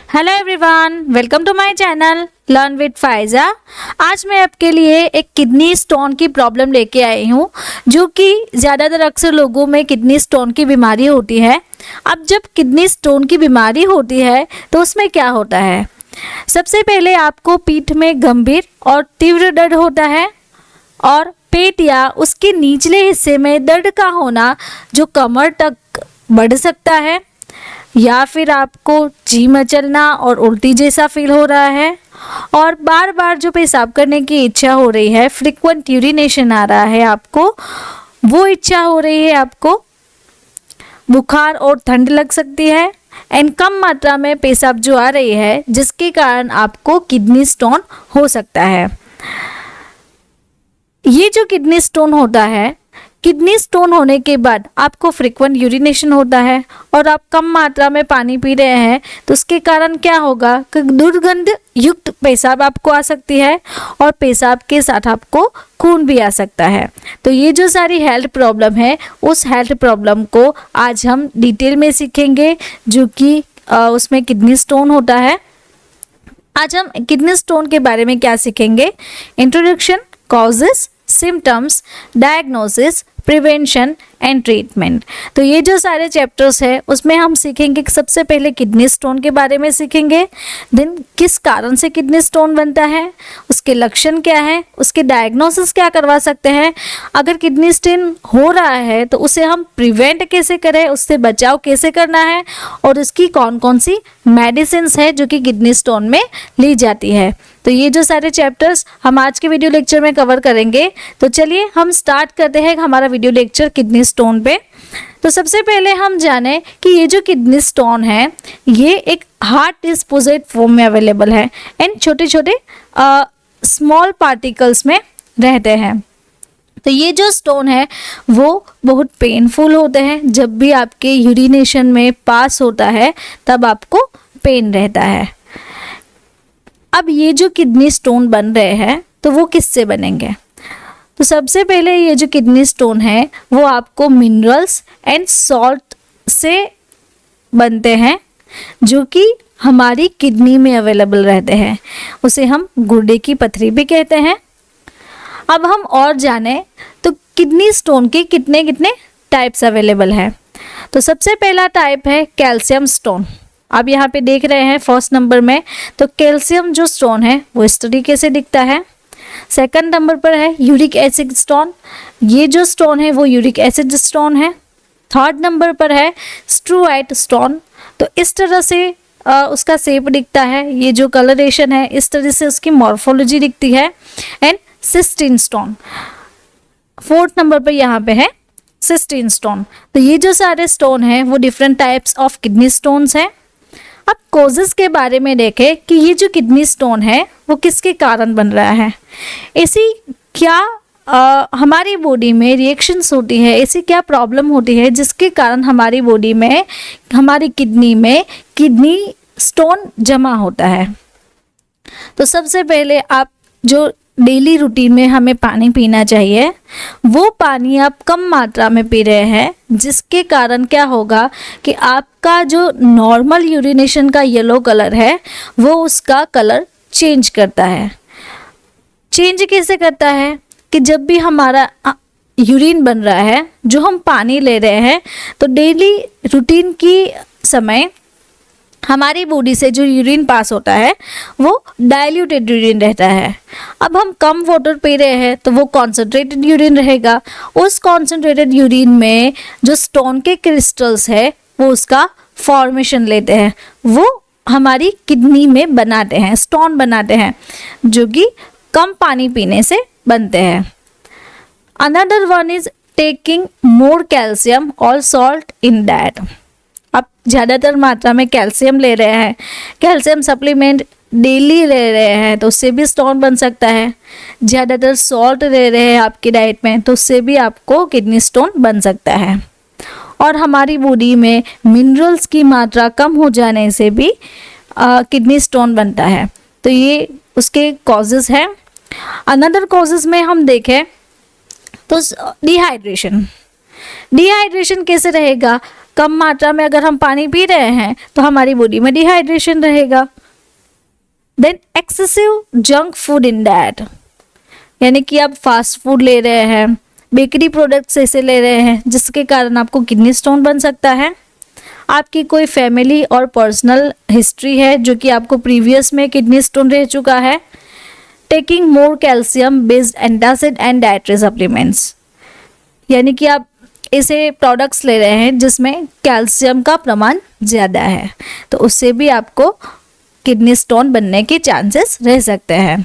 Hello everyone, welcome to my channel learn with Faiza. आज मैं आपके लिए एक किडनी स्टोन की प्रॉब्लम लेके आई हूँ, जो कि ज़्यादातर अक्सर लोगों में किडनी स्टोन की बीमारी होती है। अब जब किडनी स्टोन की बीमारी होती है तो उसमें क्या होता है? सबसे पहले आपको पीठ में गंभीर और तीव्र दर्द होता है और पेट या उसके निचले हिस्से में दर्द का होना जो कमर तक बढ़ सकता है, या फिर आपको जी मचलना और उल्टी जैसा फील हो रहा है और बार बार जो पेशाब करने की इच्छा हो रही है, फ्रीक्वेंट यूरिनेशन आ रहा है, आपको वो इच्छा हो रही है, आपको बुखार और ठंड लग सकती है एंड कम मात्रा में पेशाब जो आ रही है, जिसके कारण आपको किडनी स्टोन हो सकता है। ये जो किडनी स्टोन होता है, किडनी स्टोन होने के बाद आपको फ्रीक्वेंट यूरिनेशन होता है और आप कम मात्रा में पानी पी रहे हैं, तो उसके कारण क्या होगा कि दुर्गंध युक्त पेशाब आपको आ सकती है और पेशाब के साथ आपको खून भी आ सकता है। तो ये जो सारी हेल्थ प्रॉब्लम है, उस हेल्थ प्रॉब्लम को आज हम डिटेल में सीखेंगे, जो कि उसमें किडनी स्टोन होता है। आज हम किडनी स्टोन के बारे में क्या सीखेंगे? Introduction, causes, symptoms, diagnosis, prevention and treatment. तो ये जो सारे चैप्टर्स है उसमें हम सीखेंगे कि सबसे पहले किडनी स्टोन के बारे में सीखेंगे, देन किस कारण से किडनी स्टोन बनता है, उसके लक्षण क्या है, उसके डायग्नोसिस क्या करवा सकते हैं, अगर किडनी स्टोन हो रहा है तो उसे हम प्रिवेंट कैसे करें, उससे बचाव कैसे करना है और उसकी कौन कौन सी मेडिसिन है जो कि किडनी स्टोन में ली जाती है। तो ये जो सारे चैप्टर्स हम आज के वीडियो लेक्चर में कवर करेंगे। तो चलिए हम स्टार्ट करते हैं हमारा वीडियो लेक्चर किडनी स्टोन पे। तो सबसे पहले हम जाने कि ये जो किडनी स्टोन है, ये एक हार्ड डिस्पोजिट फॉर्म में अवेलेबल है एंड छोटे छोटे स्मॉल पार्टिकल्स में रहते हैं। तो ये जो स्टोन है वो बहुत पेनफुल होते हैं। जब भी आपके यूरिनेशन में पास होता है तब आपको पेन रहता है। अब ये जो किडनी स्टोन बन रहे हैं तो वो किससे बनेंगे? तो सबसे पहले ये जो किडनी स्टोन है वो आपको मिनरल्स एंड सॉल्ट से बनते हैं, जो कि हमारी किडनी में अवेलेबल रहते हैं। उसे हम गुर्दे की पथरी भी कहते हैं। अब हम और जाने तो किडनी स्टोन के कितने कितने टाइप्स अवेलेबल है। तो सबसे पहला टाइप है कैल्शियम स्टोन। आप यहाँ पे देख रहे हैं फर्स्ट नंबर में, तो कैल्शियम जो स्टोन है वो इस तरीके से दिखता है। सेकंड नंबर पर है यूरिक एसिड स्टोन। ये जो स्टोन है वो यूरिक एसिड स्टोन है। थर्ड नंबर पर है स्ट्रूआइट स्टोन। तो इस तरह से उसका शेप दिखता है, ये जो कलरेशन है इस तरह से उसकी मॉर्फोलॉजी दिखती है। And cysteine stone fourth number पर यहाँ पे है सिस्टीन स्टोन। तो ये जो सारे स्टोन हैं वो different types of kidney stones हैं। अब कोजेस के बारे में देखें कि ये जो किडनी स्टोन है वो किसके कारण बन रहा है। ऐसी क्या हमारी बॉडी में रिएक्शंस होती है, ऐसी क्या प्रॉब्लम होती है जिसके कारण हमारी बॉडी में, हमारी किडनी में किडनी स्टोन जमा होता है। तो सबसे पहले आप जो डेली रूटीन में हमें पानी पीना चाहिए, वो पानी आप कम मात्रा में पी रहे हैं, जिसके कारण क्या होगा कि आपका जो नॉर्मल यूरिनेशन का येलो कलर है वो उसका कलर चेंज करता है। चेंज कैसे करता है कि जब भी हमारा यूरिन बन रहा है, जो हम पानी ले रहे हैं, तो डेली रूटीन की समय हमारी बॉडी से जो यूरिन पास होता है वो डाइल्यूटेड यूरिन रहता है। अब हम कम वाटर पी रहे हैं तो वो कॉन्सेंट्रेटेड यूरिन रहेगा। उस कॉन्सेंट्रेटेड यूरिन में जो स्टोन के क्रिस्टल्स है वो उसका फॉर्मेशन लेते हैं, वो हमारी किडनी में बनाते हैं, स्टोन बनाते हैं, जो कि कम पानी पीने से बनते हैं। Another one is taking more calcium और सॉल्ट इन डाइट। आप ज़्यादातर मात्रा में कैल्शियम ले रहे हैं, कैल्शियम सप्लीमेंट डेली ले रहे हैं, तो उससे भी स्टोन बन सकता है। ज़्यादातर सॉल्ट ले रहे हैं आपकी डाइट में, तो उससे भी आपको किडनी स्टोन बन सकता है। और हमारी बॉडी में मिनरल्स की मात्रा कम हो जाने से भी किडनी स्टोन बनता है। तो ये उसके कॉजेज़ हैं। अनदर कॉजेज़ में हम देखें तो डिहाइड्रेशन। डिहाइड्रेशन कैसे रहेगा? कम मात्रा में अगर हम पानी पी रहे हैं तो हमारी बॉडी में डिहाइड्रेशन रहेगा। Then excessive junk food in diet, यानी कि आप फास्ट फूड ले रहे हैं, बेकरी प्रोडक्ट्स ऐसे ले रहे हैं जिसके कारण आपको किडनी स्टोन बन सकता है। आपकी कोई फैमिली और पर्सनल हिस्ट्री है जो कि आपको प्रीवियस में किडनी स्टोन रह चुका है। Taking more calcium based antacid and dietary supplements, यानी कि आप ऐसे प्रोडक्ट्स ले रहे हैं जिसमें कैल्शियम का प्रमाण ज़्यादा है, तो उससे भी आपको किडनी स्टोन बनने के चांसेस रह सकते हैं।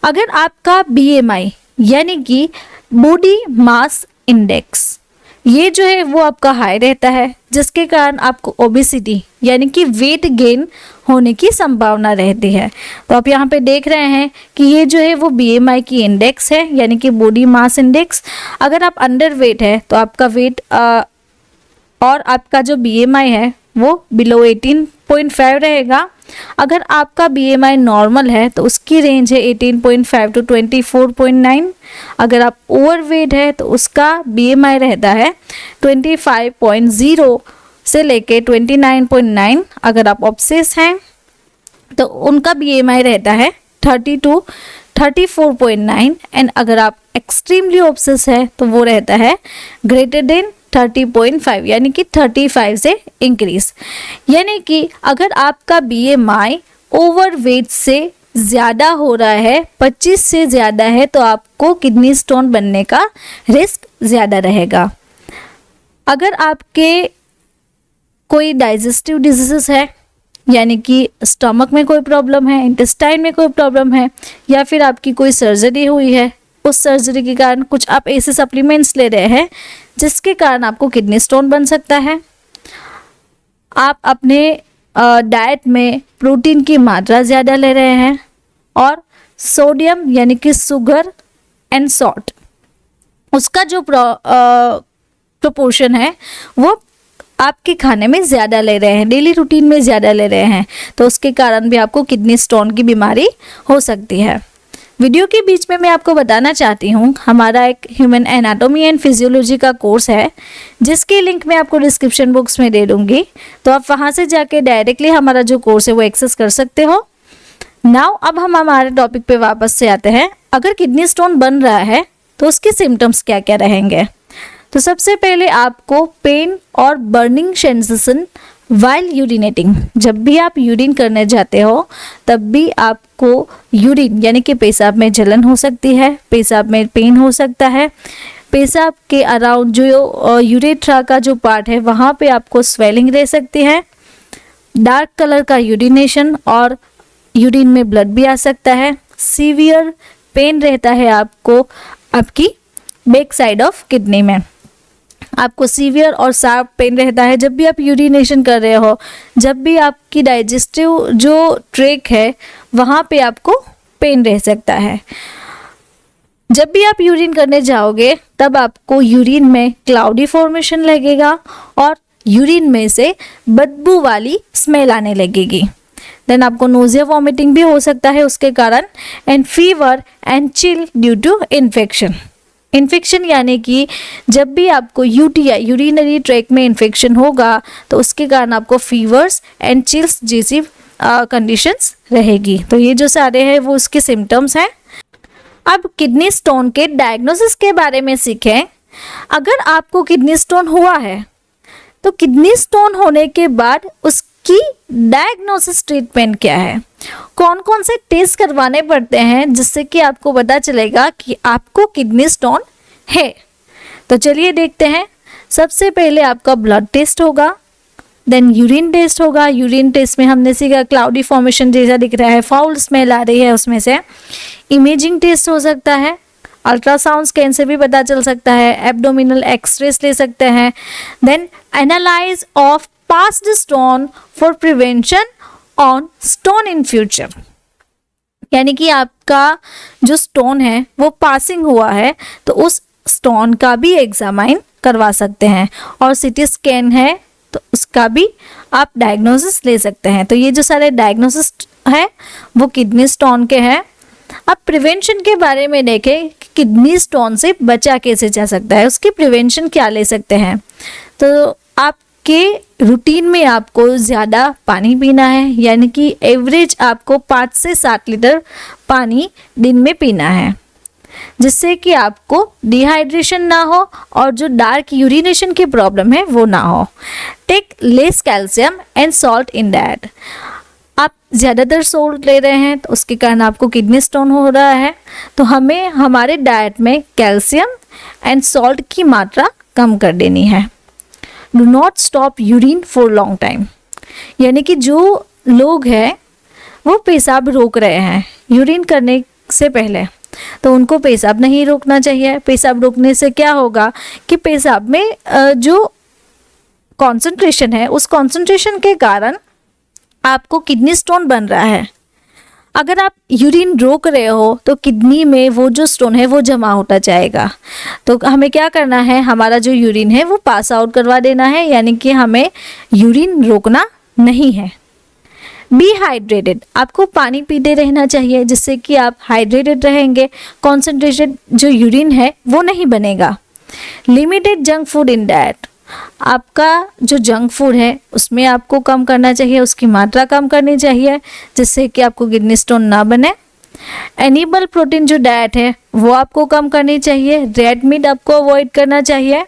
अगर आपका BMI यानी कि बॉडी मास इंडेक्स, ये जो है वो आपका हाई रहता है, जिसके कारण आपको ओबेसिटी यानी कि वेट गेन होने की संभावना रहती है। तो आप यहाँ पे देख रहे हैं कि ये जो है वो BMI की इंडेक्स है, यानी कि बॉडी मास इंडेक्स। अगर आप अंडर वेट है तो आपका वेट और आपका जो BMI है वो बिलो 18.5 रहेगा। अगर आपका BMI नॉर्मल है तो उसकी रेंज है 18.5 टू 24.9। अगर आप ओवरवेट है तो उसका BMI रहता है 25.0 से लेके 29.9। अगर आप ऑब्सेस हैं तो उनका BMI रहता है 30 टू 34.9। एंड अगर आप एक्सट्रीमली ऑब्सेस है तो वो रहता है ग्रेटर देन 30.5, यानी कि 35 से इंक्रीज। यानी कि अगर आपका BMI ओवरवेट से ज़्यादा हो रहा है, 25 से ज़्यादा है, तो आपको किडनी स्टोन बनने का रिस्क ज़्यादा रहेगा। अगर आपके कोई डाइजेस्टिव डिजीज़ है, यानी कि स्टमक में कोई प्रॉब्लम है, इंटेस्टाइन में कोई प्रॉब्लम है, या फिर आपकी कोई सर्जरी हुई है, उस सर्जरी के कारण कुछ आप ऐसे सप्लीमेंट्स ले रहे हैं जिसके कारण आपको किडनी स्टोन बन सकता है। आप अपने डाइट में प्रोटीन की मात्रा ज़्यादा ले रहे हैं और सोडियम यानी कि शुगर एंड सॉल्ट, उसका जो प्रोपोर्शन है वो आपके खाने में ज़्यादा ले रहे हैं, डेली रूटीन में ज़्यादा ले रहे हैं, तो उसके कारण भी आपको किडनी स्टोन की बीमारी हो सकती है। वीडियो के बीच में मैं आपको बताना चाहती हूँ, हमारा एक ह्यूमन एनाटॉमी एंड फिजियोलॉजी का कोर्स है जिसकी लिंक मैं आपको डिस्क्रिप्शन बॉक्स में दे दूँगी, तो आप वहाँ से जाके डायरेक्टली हमारा जो कोर्स है वो एक्सेस कर सकते हो। नाउ अब हम हमारे टॉपिक पे वापस से आते हैं। अगर किडनी स्टोन बन रहा है तो उसके सिम्टम्स क्या क्या रहेंगे। तो सबसे पहले आपको पेन और बर्निंग सेंसेशन वाइल यूरिनेटिंग, जब भी आप यूरिन करने जाते हो तब भी आपको यूरिन यानी कि पेशाब में जलन हो सकती है, पेशाब में पेन हो सकता है, पेशाब के अराउंड जो यूरेथ्रा का जो पार्ट है वहाँ पे आपको स्वेलिंग रह सकती है, डार्क कलर का यूरिनेशन और यूरिन में ब्लड भी आ सकता है, सीवियर पेन रहता है आपको आपकी बैक साइड ऑफ किडनी में, आपको सीवियर और शार्प पेन रहता है जब भी आप यूरिनेशन कर रहे हो, जब भी आपकी डाइजेस्टिव जो ट्रैक है वहाँ पे आपको पेन रह सकता है। जब भी आप यूरिन करने जाओगे तब आपको यूरिन में क्लाउडी फॉर्मेशन लगेगा और यूरिन में से बदबू वाली स्मेल आने लगेगी। देन आपको नोजिया वॉमिटिंग भी हो सकता है उसके कारण, and fever and chill due to infection. Infection यानी कि जब भी आपको UTI यूरिनरी ट्रैक में इन्फेक्शन होगा तो उसके कारण आपको फीवर्स एंड चिल्स जैसी कंडीशंस रहेगी। तो ये जो सारे हैं वो उसके सिम्टम्स हैं। अब किडनी स्टोन के डायग्नोसिस के बारे में सीखें। अगर आपको किडनी स्टोन हुआ है तो किडनी स्टोन होने के बाद उसकी डायग्नोसिस ट्रीटमेंट क्या है, कौन कौन से टेस्ट करवाने पड़ते हैं जिससे कि आपको पता चलेगा कि आपको किडनी स्टोन है। तो चलिए देखते हैं। सबसे पहले आपका ब्लड टेस्ट होगा, देन यूरिन टेस्ट होगा। यूरिन टेस्ट में हमने सीखा क्लाउडी फॉर्मेशन जैसा दिख रहा है, फाउल स्मेल आ रही है उसमें से। इमेजिंग टेस्ट हो सकता है, अल्ट्रासाउंड स्कैन से भी पता चल सकता है, एब्डोमिनल एक्सरेस ले सकते हैं। Then analyse of past stone for prevention on stone in future, यानी कि आपका जो स्टोन है वो पासिंग हुआ है तो उस स्टोन का भी एग्जामाइन करवा सकते हैं, और सिटी स्कैन है तो उसका भी आप डायग्नोसिस ले सकते हैं। तो ये जो सारे डायग्नोसिस है वो किडनी स्टोन के हैं। अब प्रिवेंशन के बारे में देखें कि किडनी स्टोन से बचा कैसे जा सकता है, उसकी प्रिवेंशन क्या ले सकते हैं। तो आपके के रूटीन में आपको ज़्यादा पानी पीना है, यानी कि एवरेज आपको 5 से 7 लीटर पानी दिन में पीना है, जिससे कि आपको डिहाइड्रेशन ना हो और जो डार्क यूरिनेशन की प्रॉब्लम है वो ना हो। Take less calcium and salt in diet. आप ज़्यादातर सोल्ट ले रहे हैं तो उसके कारण आपको किडनी स्टोन हो रहा है, तो हमें हमारे डाइट में कैल्शियम एंड सॉल्ट की मात्रा कम कर देनी है। Do not stop urine for long time, यानी कि जो लोग हैं वो पेशाब रोक रहे हैं यूरिन करने से पहले, तो उनको पेशाब नहीं रोकना चाहिए। पेशाब रोकने से क्या होगा कि पेशाब में जो कॉन्सेंट्रेशन है उस कॉन्सेंट्रेशन के कारण आपको किडनी स्टोन बन रहा है। अगर आप यूरिन रोक रहे हो तो किडनी में वो जो स्टोन है वो जमा होता जाएगा। तो हमें क्या करना है, हमारा जो यूरिन है वो पास आउट करवा देना है, यानी कि हमें यूरिन रोकना नहीं है। बी हाइड्रेटेड, आपको पानी पीते रहना चाहिए जिससे कि आप हाइड्रेटेड रहेंगे, कॉन्सेंट्रेटेड जो यूरिन है वो नहीं बनेगा। Limited junk food in diet, आपका जो जंक फूड है उसमें आपको कम करना चाहिए, उसकी मात्रा कम करनी चाहिए जिससे कि आपको किडनी स्टोन ना बने। एनिमल प्रोटीन जो डाइट है वो आपको कम करनी चाहिए। रेड मीट आपको अवॉइड करना चाहिए।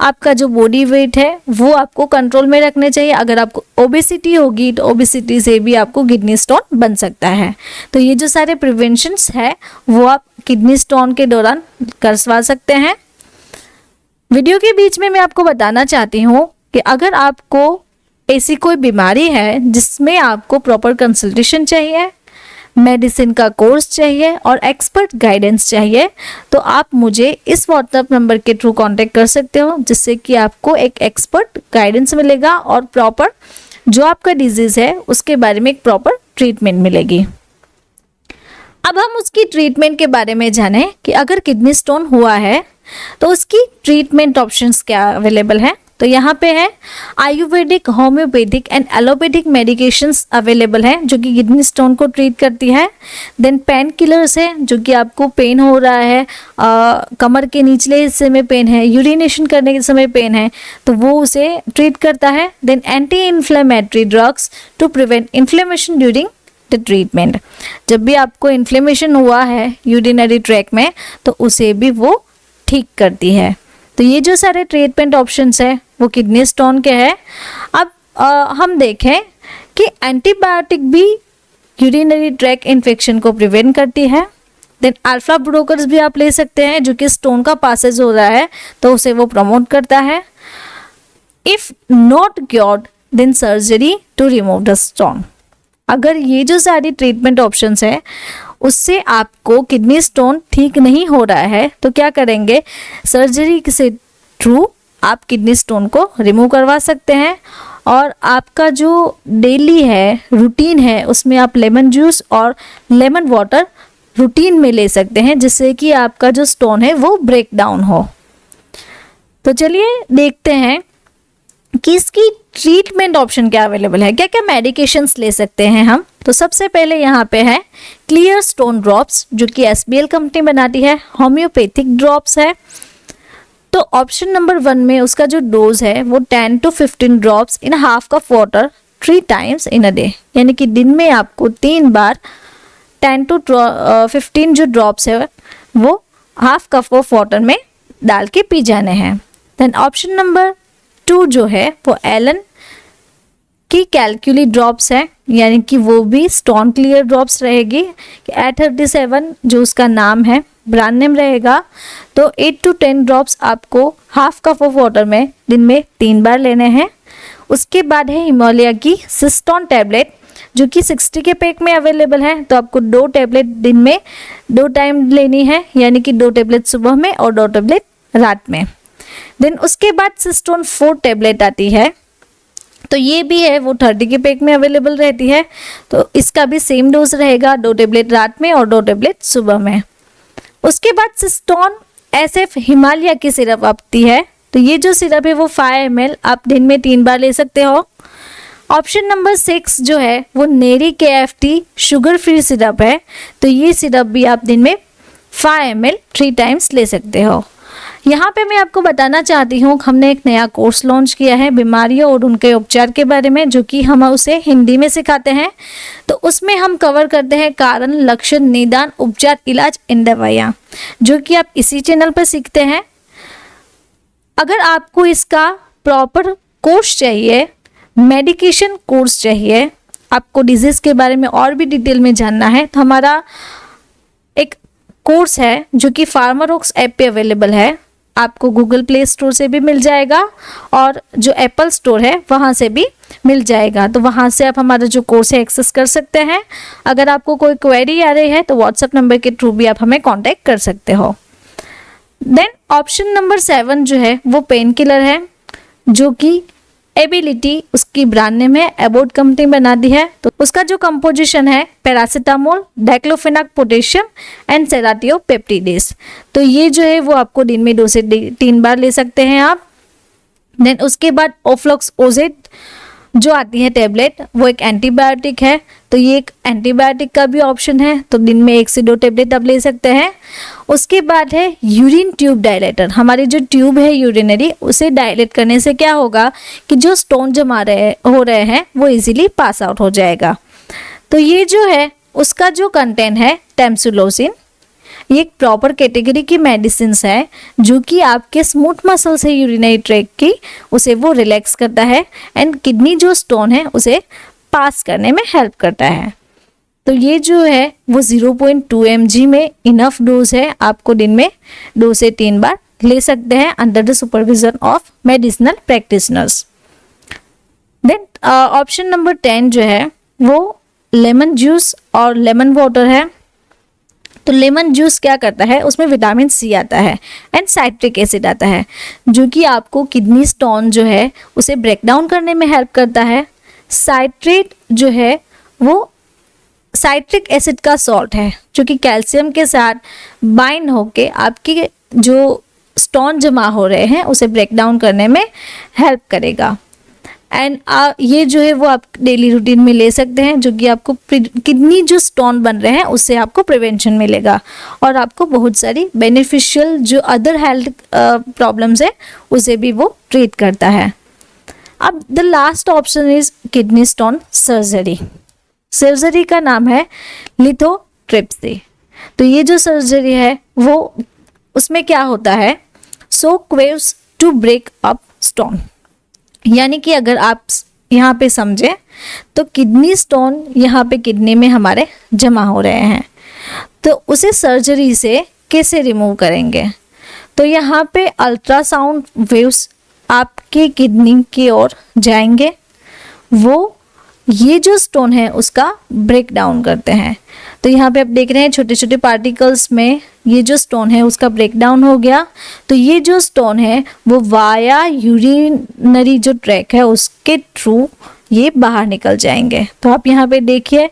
आपका जो बॉडी वेट है वो आपको कंट्रोल में रखने चाहिए। अगर आपको ओबेसिटी होगी तो ओबेसिटी से भी आपको किडनी स्टोन बन सकता है। तो ये जो सारे प्रिवेंशंस है वो आप किडनी स्टोन के दौरान करवा सकते हैं। वीडियो के बीच में मैं आपको बताना चाहती हूँ कि अगर आपको ऐसी कोई बीमारी है जिसमें आपको प्रॉपर कंसल्टेशन चाहिए, मेडिसिन का कोर्स चाहिए और एक्सपर्ट गाइडेंस चाहिए, तो आप मुझे इस व्हाट्सएप नंबर के थ्रू कांटेक्ट कर सकते हो, जिससे कि आपको एक एक्सपर्ट गाइडेंस मिलेगा और प्रॉपर जो आपका डिजीज़ है उसके बारे में एक प्रॉपर ट्रीटमेंट मिलेगी। अब हम उसकी ट्रीटमेंट के बारे में जानें कि अगर किडनी स्टोन हुआ है तो उसकी ट्रीटमेंट ऑप्शंस क्या अवेलेबल हैं। तो यहाँ पे है Ayurvedic, homeopathic and allopathic medications available हैं जो कि किडनी स्टोन को ट्रीट करती है। देन पेन किलर्स है जो कि आपको पेन हो रहा है, कमर के निचले हिस्से में पेन है, यूरिनेशन करने के समय पेन है, तो वो उसे ट्रीट करता है। Then anti inflammatory drugs to prevent inflammation during the treatment, जब भी आपको इन्फ्लेमेशन हुआ है यूरिनरी ट्रैक में तो उसे भी वो ठीक करती है। तो ये जो सारे ट्रीटमेंट ऑप्शंस है वो किडनी स्टोन के हैं। अब हम देखें कि एंटीबायोटिक भी यूरिनरी ट्रैक इन्फेक्शन को प्रिवेंट करती है। देन अल्फा ब्लोकर्स भी आप ले सकते हैं जो कि स्टोन का पासेज हो रहा है तो उसे वो प्रमोट करता है। If not cured then surgery to remove the stone. अगर ये जो सारी ट्रीटमेंट ऑप्शंस है उससे आपको किडनी स्टोन ठीक नहीं हो रहा है तो क्या करेंगे, सर्जरी से थ्रू आप किडनी स्टोन को रिमूव करवा सकते हैं। और आपका जो डेली है रूटीन है उसमें आप लेमन जूस और लेमन वाटर रूटीन में ले सकते हैं जिससे कि आपका जो स्टोन है वो ब्रेक डाउन हो। तो चलिए देखते हैं कि इसकी ट्रीटमेंट ऑप्शन क्या अवेलेबल है, क्या क्या मेडिकेशंस ले सकते हैं हम। तो सबसे पहले यहाँ पे है क्लियर स्टोन ड्रॉप्स जो कि एसबीएल कंपनी बनाती है, होम्योपैथिक ड्रॉप्स है। तो ऑप्शन नंबर 1 में उसका जो डोज है वो 10 to 15 drops in half cup water 3 times in a day, यानी कि दिन में आपको 3 बार 10 to 15 जो ड्रॉप्स है वो हाफ कप ऑफ वाटर में डाल के पी जाने हैं। देन ऑप्शन नंबर 2 जो है वो एलन की कैलकुली ड्रॉप्स है, यानी कि वो भी स्टोन क्लियर ड्रॉप्स रहेगी। A37 जो उसका नाम है, ब्रांड नेम रहेगा। तो 8 to 10 ड्रॉप्स आपको हाफ कप ऑफ वाटर में दिन में 3 बार लेने हैं। उसके बाद है हिमालय की सिस्टोन टैबलेट जो कि 60 के पैक में अवेलेबल है। तो आपको 2 टैबलेट दिन में 2 टाइम लेनी है, यानी कि 2 टैबलेट सुबह में और 2 टैबलेट रात में। देन उसके बाद सिस्टोन 4 टैबलेट आती है, तो ये भी है वो 30 के पैक में अवेलेबल रहती है। तो इसका भी सेम डोज रहेगा, 2 टैबलेट रात में और 2 टैबलेट सुबह में। उसके बाद सिस्टोन SF हिमालय की सिरप आती है। तो ये जो सिरप है वो 5 ml आप दिन में 3 बार ले सकते हो। ऑप्शन नंबर 6 जो है वो नेरी KFT शुगर फ्री सिरप है। तो ये सिरप भी आप दिन में 5 ml 3 times ले सकते हो। यहाँ पे मैं आपको बताना चाहती हूँ, हमने एक नया कोर्स लॉन्च किया है बीमारियों और उनके उपचार के बारे में, जो कि हम उसे हिंदी में सिखाते हैं। तो उसमें हम कवर करते हैं कारण, लक्षण, निदान, उपचार, इलाज एंड दवाइयाँ, जो कि आप इसी चैनल पर सीखते हैं। अगर आपको इसका प्रॉपर कोर्स चाहिए, मेडिकेशन कोर्स चाहिए, आपको डिजीज़ के बारे में और भी डिटेल में जानना है, तो हमारा एक कोर्स है जो कि फार्मारोक्स ऐप पे अवेलेबल है। आपको गूगल प्ले स्टोर से भी मिल जाएगा और जो एप्पल स्टोर है वहाँ से भी मिल जाएगा। तो वहाँ से आप हमारा जो कोर्स है एक्सेस कर सकते हैं। अगर आपको कोई क्वेरी आ रही है तो व्हाट्सएप नंबर के थ्रू भी आप हमें कांटेक्ट कर सकते हो। देन ऑप्शन नंबर 7 जो है वो पेन किलर है, जो कि एबिलिटी उसकी ब्रांड नेम है, एबोट कंपनी बना दी है। तो उसका जो कंपोजिशन है paracetamol, diclofenac potassium and serratiopeptidase. तो ये जो है वो आपको दिन में 2 से 3 बार ले सकते हैं आप। देन उसके बाद ओफ्लॉक्स ओजेट जो आती है टैबलेट, वो एक एंटीबायोटिक है। तो ये एक एंटीबायोटिक का भी ऑप्शन है, तो दिन में 1 से 2 टैबलेट आप ले सकते हैं। उसके बाद है यूरिन ट्यूब डायलेटर। हमारी जो ट्यूब है यूरिनरी, उसे डायलेट करने से क्या होगा कि जो स्टोन जमा हो रहे हैं वो इजीली पास आउट हो जाएगा। तो ये जो है उसका जो कंटेंट है टेम्सुलोसिन, ये एक प्रॉपर कैटेगरी की मेडिसिन है, जो कि आपके स्मूथ मसल्स है यूरिनरी ट्रैक्ट की, उसे वो रिलैक्स करता है एंड किडनी जो स्टोन है उसे पास करने में हेल्प करता है। तो ये जो है वो 0.2 mg में इनफ डोज है, आपको दिन में 2 से 3 बार ले सकते हैं under the supervision of medicinal practitioners. Then option number 10 जो है वो लेमन जूस और लेमन वाटर है। तो लेमन जूस क्या करता है, उसमें विटामिन सी आता है एंड साइट्रिक एसिड आता है, जो कि आपको किडनी स्टोन जो है उसे ब्रेक डाउन करने में हेल्प करता है। साइट्रेट जो है वो साइट्रिक एसिड का सॉल्ट है, जो कि कैल्शियम के साथ बाइंड होके आपकी जो स्टोन जमा हो रहे हैं उसे ब्रेक डाउन करने में हेल्प करेगा। एंड ये जो है वो आप डेली रूटीन में ले सकते हैं, जो कि आपको किडनी जो स्टोन बन रहे हैं उससे आपको प्रिवेंशन मिलेगा और आपको बहुत सारी बेनिफिशियल जो अदर हेल्थ प्रॉब्लम्स है उसे भी वो ट्रीट करता है। अब the last option is kidney stone surgery. Surgery का नाम है लिथोट्रिप्सी। तो ये जो सर्जरी है वो उसमें क्या होता है, shock waves to break up stone. यानी कि अगर आप यहाँ पे समझें तो किडनी स्टोन यहाँ पे किडनी में हमारे जमा हो रहे हैं, तो उसे सर्जरी से कैसे रिमूव करेंगे। तो यहाँ पे अल्ट्रासाउंड वेव्स आपके किडनी की ओर जाएंगे, वो ये जो स्टोन है उसका ब्रेक डाउन करते हैं। तो यहाँ पे आप देख रहे हैं छोटे छोटे पार्टिकल्स में ये जो स्टोन है उसका ब्रेक डाउन हो गया। तो ये जो स्टोन है वो वाया यूरिनरी जो ट्रैक है उसके थ्रू ये बाहर निकल जाएंगे। तो आप यहाँ पे देखिए,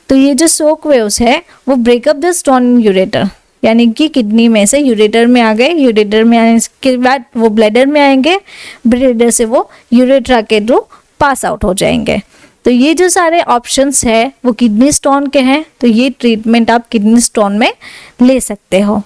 तो ये जो शॉक वेव्स है वो breakup the stone in ureter, यानी कि किडनी में से यूरेटर में आ गए, यूरेटर में आने के बाद वो ब्लैडर में आएंगे, ब्लैडर से वो यूरेट्रा के थ्रू पास आउट हो जाएंगे। तो ये जो सारे ऑप्शंस है वो किडनी स्टोन के हैं, तो ये ट्रीटमेंट आप किडनी स्टोन में ले सकते हो।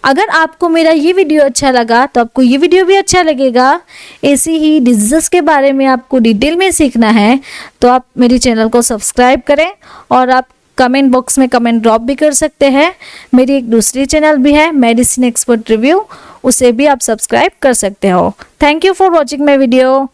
अगर आपको मेरा ये वीडियो अच्छा लगा तो आपको ये वीडियो भी अच्छा लगेगा। ऐसी ही डिजीज़ के बारे में आपको डिटेल में सीखना है तो आप मेरे चैनल को सब्सक्राइब करें और आप कमेंट बॉक्स में कमेंट ड्रॉप भी कर सकते हैं। मेरी एक दूसरी चैनल भी है मेडिसिन एक्सपर्ट रिव्यू, उसे भी आप सब्सक्राइब कर सकते हो। Thank you for watching my video.